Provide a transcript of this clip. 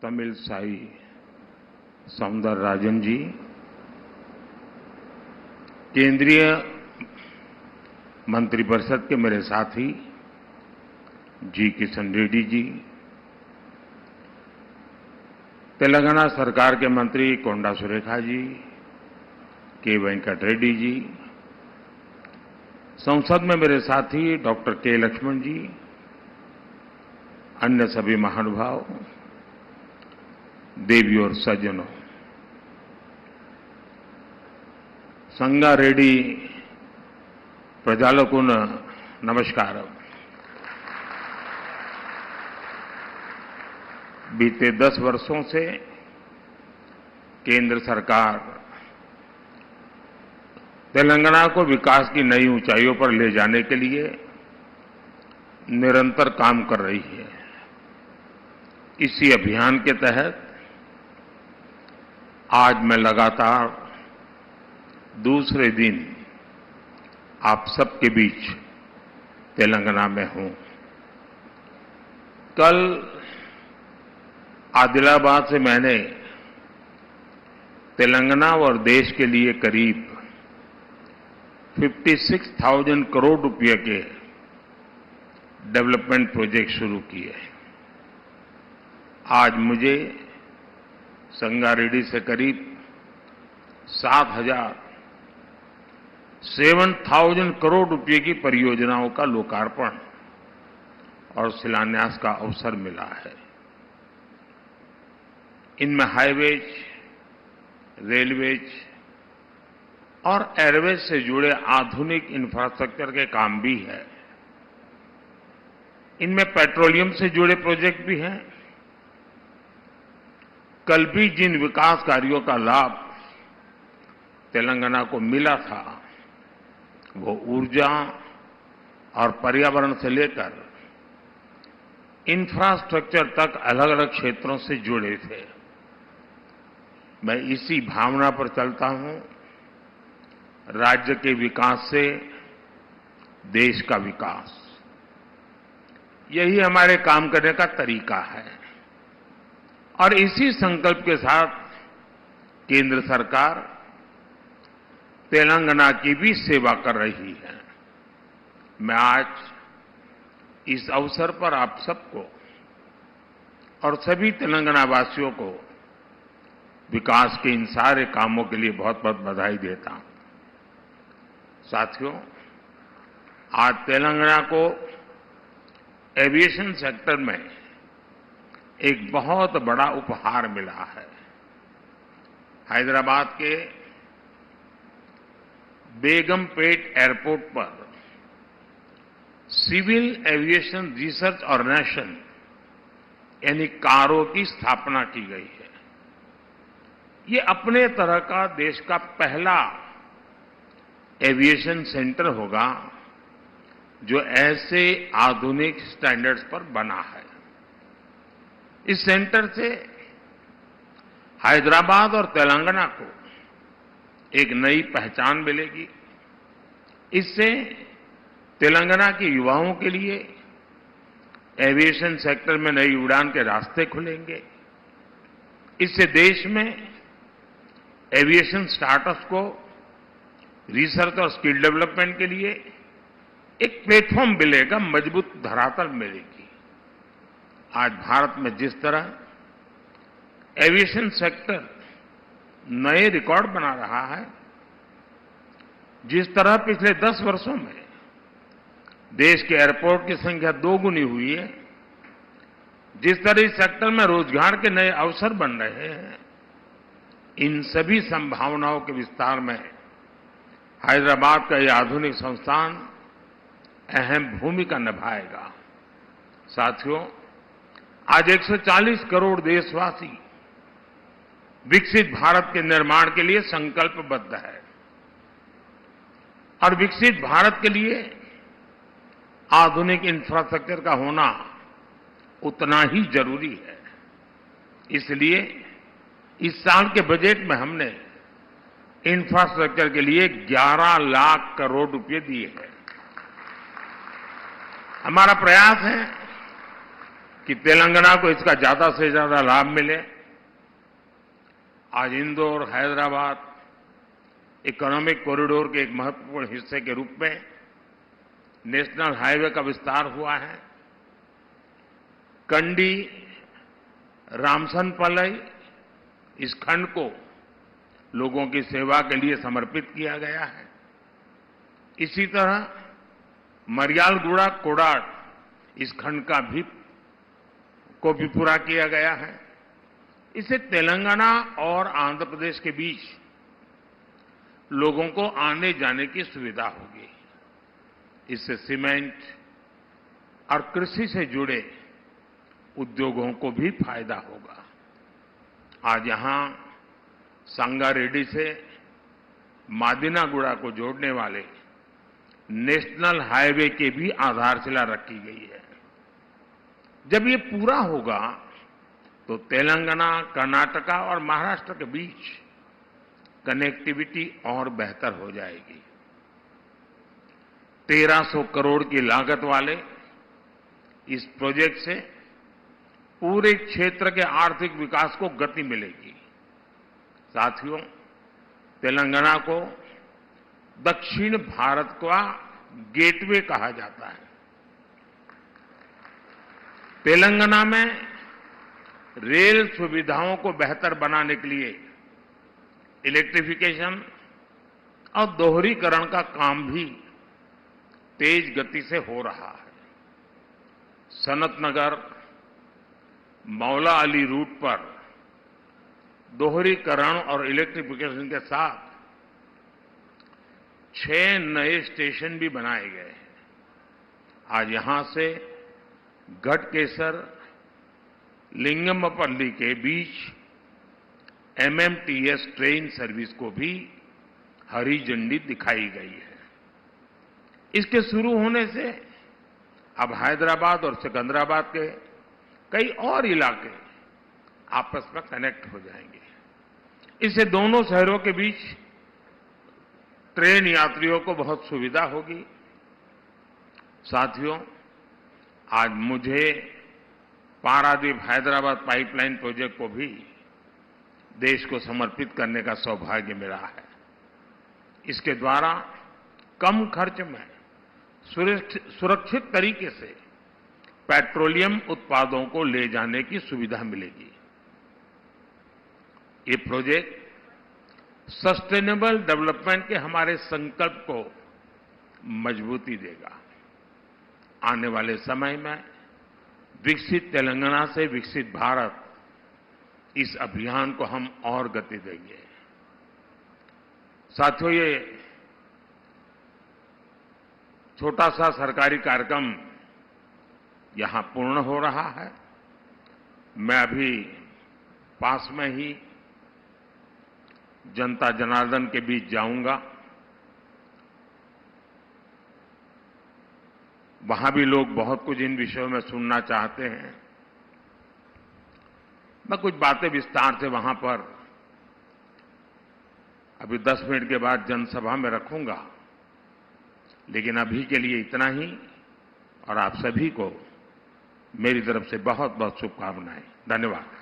तमिल साई सौंदरराजन जी, केंद्रीय मंत्रिपरिषद के मेरे साथी जी किशन रेड्डी जी, तेलंगाना सरकार के मंत्री कोंडा सुरेखा जी, के वेंकट रेड्डी जी, संसद में मेरे साथी डॉक्टर के लक्ष्मण जी, अन्य सभी महानुभाव, देवी और सज्जनों, संगारेड्डी प्रजालों नमस्कार। बीते 10 वर्षों से केंद्र सरकार तेलंगाना को विकास की नई ऊंचाइयों पर ले जाने के लिए निरंतर काम कर रही है। इसी अभियान के तहत आज मैं लगातार दूसरे दिन आप सबके बीच तेलंगाना में हूं। कल आदिलाबाद से मैंने तेलंगाना और देश के लिए करीब 56,000 करोड़ रुपए के डेवलपमेंट प्रोजेक्ट शुरू किए। आज मुझे संगारेड्डी से करीब 7,000 करोड़ रुपए की परियोजनाओं का लोकार्पण और शिलान्यास का अवसर मिला है। इनमें हाईवेज, रेलवेज और एयरवेज से जुड़े आधुनिक इंफ्रास्ट्रक्चर के काम भी है। इनमें पेट्रोलियम से जुड़े प्रोजेक्ट भी हैं। कल भी जिन विकास कार्यों का लाभ तेलंगाना को मिला था, वो ऊर्जा और पर्यावरण से लेकर इंफ्रास्ट्रक्चर तक अलग अलग क्षेत्रों से जुड़े थे। मैं इसी भावना पर चलता हूं। राज्य के विकास से देश का विकास, यही हमारे काम करने का तरीका है। और इसी संकल्प के साथ केंद्र सरकार तेलंगाना की भी सेवा कर रही है। मैं आज इस अवसर पर आप सबको और सभी तेलंगाना वासियों को विकास के इन सारे कामों के लिए बहुत बहुत बधाई देता हूं। साथियों, आज तेलंगाना को एविएशन सेक्टर में एक बहुत बड़ा उपहार मिला है। हैदराबाद के बेगमपेट एयरपोर्ट पर सिविल एविएशन रिसर्च ऑर्गेनाइजेशन यानी कारो की स्थापना की गई है। ये अपने तरह का देश का पहला एविएशन सेंटर होगा जो ऐसे आधुनिक स्टैंडर्ड्स पर बना है। इस सेंटर से हैदराबाद और तेलंगाना को एक नई पहचान मिलेगी। इससे तेलंगाना के युवाओं के लिए एविएशन सेक्टर में नई उड़ान के रास्ते खुलेंगे। इससे देश में एविएशन स्टार्टअप्स को रिसर्च और स्किल डेवलपमेंट के लिए एक प्लेटफॉर्म मिलेगा, मजबूत धरातल मिलेगी। आज भारत में जिस तरह एविएशन सेक्टर नए रिकॉर्ड बना रहा है, जिस तरह पिछले 10 वर्षों में देश के एयरपोर्ट की संख्या 2 गुनी हुई है, जिस तरह इस सेक्टर में रोजगार के नए अवसर बन रहे हैं, इन सभी संभावनाओं के विस्तार में हैदराबाद का यह आधुनिक संस्थान अहम भूमिका निभाएगा। साथियों, आज 140 करोड़ देशवासी विकसित भारत के निर्माण के लिए संकल्पबद्ध है और विकसित भारत के लिए आधुनिक इंफ्रास्ट्रक्चर का होना उतना ही जरूरी है। इसलिए इस साल के बजट में हमने इंफ्रास्ट्रक्चर के लिए 11 लाख करोड़ रुपए दिए हैं। हमारा प्रयास है कि तेलंगाना को इसका ज्यादा से ज्यादा लाभ मिले। आज इंदौर, हैदराबाद इकोनॉमिक कॉरिडोर के एक महत्वपूर्ण हिस्से के रूप में नेशनल हाईवे का विस्तार हुआ है। कंडी रामसनपल्ली इस खंड को लोगों की सेवा के लिए समर्पित किया गया है। इसी तरह मरियालगुड़ा कोडाड इस खंड को भी पूरा किया गया है। इससे तेलंगाना और आंध्र प्रदेश के बीच लोगों को आने जाने की सुविधा होगी। इससे सीमेंट और कृषि से जुड़े उद्योगों को भी फायदा होगा। आज यहां संगारेड्डी से मादिनागुड़ा को जोड़ने वाले नेशनल हाईवे की भी आधारशिला रखी गई है। जब ये पूरा होगा तो तेलंगाना, कर्नाटका और महाराष्ट्र के बीच कनेक्टिविटी और बेहतर हो जाएगी। 1300 करोड़ की लागत वाले इस प्रोजेक्ट से पूरे क्षेत्र के आर्थिक विकास को गति मिलेगी। साथियों, तेलंगाना को दक्षिण भारत का गेटवे कहा जाता है। तेलंगाना में रेल सुविधाओं को बेहतर बनाने के लिए इलेक्ट्रिफिकेशन और दोहरीकरण का काम भी तेज गति से हो रहा है। सनत नगर मौला अली रूट पर दोहरीकरण और इलेक्ट्रिफिकेशन के साथ 6 नए स्टेशन भी बनाए गए हैं। आज यहां से गढ़केसर लिंगमपल्ली के बीच एमएमटीएस ट्रेन सर्विस को भी हरी झंडी दिखाई गई है। इसके शुरू होने से अब हैदराबाद और सिकंदराबाद के कई और इलाके आपस में कनेक्ट हो जाएंगे। इससे दोनों शहरों के बीच ट्रेन यात्रियों को बहुत सुविधा होगी। साथियों, आज मुझे पारादीप हैदराबाद पाइपलाइन प्रोजेक्ट को भी देश को समर्पित करने का सौभाग्य मिला है। इसके द्वारा कम खर्च में सुरक्षित तरीके से पेट्रोलियम उत्पादों को ले जाने की सुविधा मिलेगी। ये प्रोजेक्ट सस्टेनेबल डेवलपमेंट के हमारे संकल्प को मजबूती देगा। आने वाले समय में विकसित तेलंगाना से विकसित भारत, इस अभियान को हम और गति देंगे। साथियों, ये छोटा सा सरकारी कार्यक्रम यहां पूर्ण हो रहा है। मैं अभी पास में ही जनता जनार्दन के बीच जाऊंगा। वहां भी लोग बहुत कुछ इन विषयों में सुनना चाहते हैं। मैं कुछ बातें विस्तार से वहां पर अभी 10 मिनट के बाद जनसभा में रखूंगा, लेकिन अभी के लिए इतना ही। और आप सभी को मेरी तरफ से बहुत बहुत शुभकामनाएं। धन्यवाद।